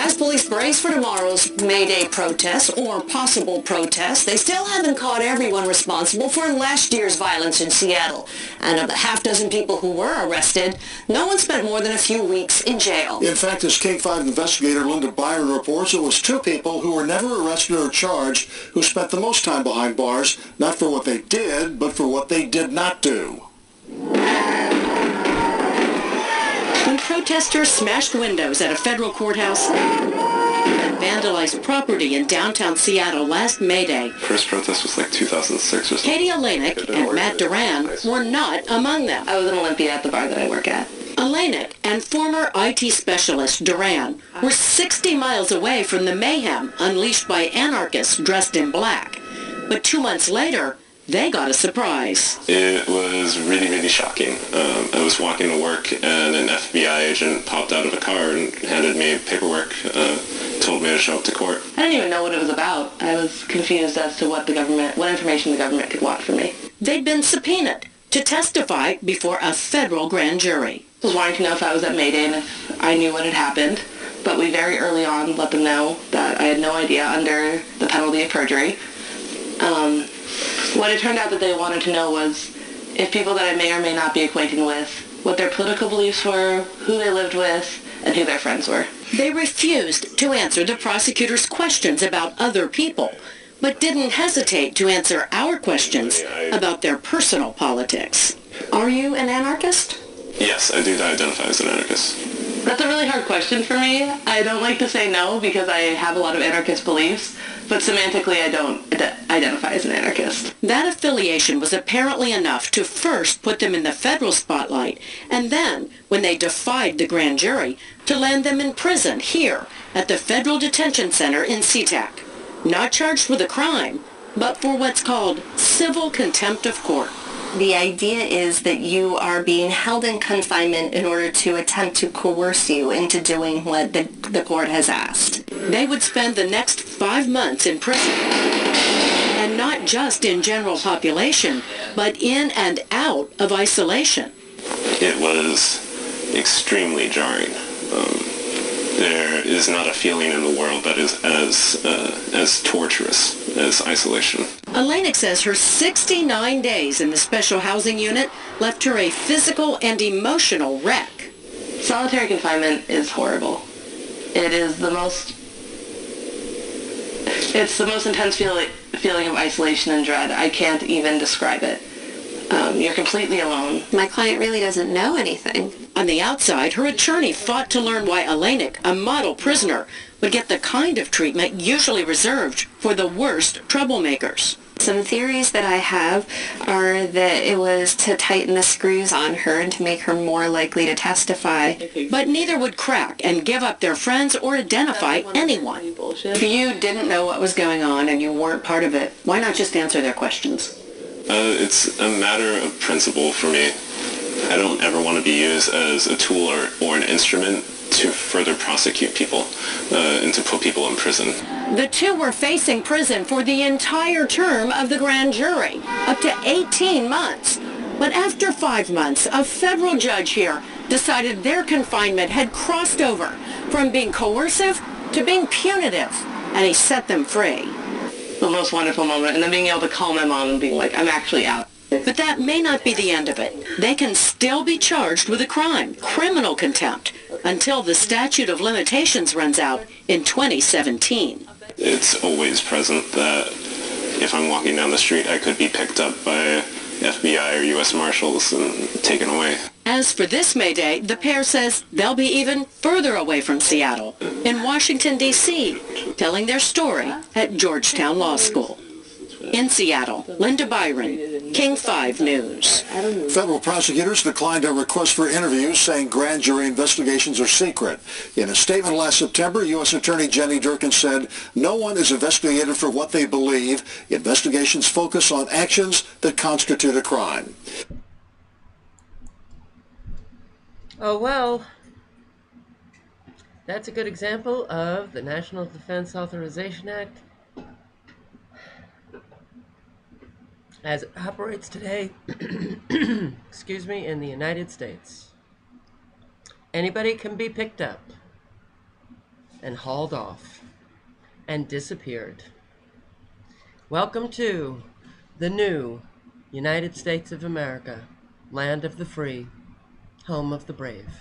As police brace for tomorrow's May Day protest, or possible protest, they still haven't caught everyone responsible for last year's violence in Seattle. And of the half-dozen people who were arrested, no one spent more than a few weeks in jail. In fact, as K5 investigator Linda Byron reports, it was 2 people who were never arrested or charged who spent the most time behind bars, not for what they did, but for what they did not do. When protesters smashed windows at a federal courthouse and vandalized property in downtown Seattle last May Day. First protest was like 2006 or something. Katie Olenek and Matt Duran were not among them. I was an Olympia at the bar that I work at. Olenek and former IT specialist Duran were 60 miles away from the mayhem unleashed by anarchists dressed in black. But 2 months later, they got a surprise. It was really, really shocking. I was walking to work and an FBI agent popped out of a car and handed me paperwork, told me to show up to court. I didn't even know what it was about. I was confused as to what information the government could want from me. They'd been subpoenaed to testify before a federal grand jury. I was wanting to know if I was at May Day and if I knew what had happened, but we very early on let them know that I had no idea under the penalty of perjury. What it turned out that they wanted to know was if people that I may or may not be acquainted with, what their political beliefs were, who they lived with, and who their friends were. They refused to answer the prosecutor's questions about other people, but didn't hesitate to answer our questions about their personal politics. Are you an anarchist? Yes, I do identify as an anarchist. That's a really hard question for me. I don't like to say no because I have a lot of anarchist beliefs, but semantically I don't identify as an anarchist. That affiliation was apparently enough to first put them in the federal spotlight, and then, when they defied the grand jury, to land them in prison here at the Federal Detention Center in SeaTac. Not charged with a crime, but for what's called civil contempt of court. The idea is that you are being held in confinement in order to attempt to coerce you into doing what the court has asked. They would spend the next 5 months in prison. And not just in general population, but in and out of isolation. It was extremely jarring. There is not a feeling in the world that is as torturous as isolation. Olenek says her 69 days in the special housing unit left her a physical and emotional wreck. Solitary confinement is horrible. It's the most intense feeling of isolation and dread. I can't even describe it. You're completely alone. My client really doesn't know anything. On the outside, her attorney fought to learn why Olenek, a model prisoner, would get the kind of treatment usually reserved for the worst troublemakers. Some theories that I have are that it was to tighten the screws on her and to make her more likely to testify. But neither would crack and give up their friends or identify anyone. If you didn't know what was going on and you weren't part of it, why not just answer their questions? It's a matter of principle for me. I don't ever want to be used as a tool or an instrument to further prosecute people and to put people in prison. The two were facing prison for the entire term of the grand jury, up to 18 months. But after 5 months, a federal judge here decided their confinement had crossed over from being coercive to being punitive, and he set them free. The most wonderful moment, and then being able to call my mom and being like, I'm actually out. But that may not be the end of it. They can still be charged with a crime, criminal contempt, until the statute of limitations runs out in 2017. It's always present that if I'm walking down the street, I could be picked up by FBI or U.S. Marshals and taken away. As for this May Day, the pair says they'll be even further away from Seattle, in Washington, D.C., telling their story at Georgetown Law School. In Seattle, Linda Byron, King 5 News. Federal prosecutors declined a request for interviews, saying grand jury investigations are secret. In a statement last September, U.S. Attorney Jenny Durkin said, no one is investigated for what they believe. Investigations focus on actions that constitute a crime. Oh, well, that's a good example of the National Defense Authorization Act as it operates today, excuse me, in the United States. Anybody can be picked up and hauled off and disappeared. Welcome to the new United States of America, land of the free, home of the brave.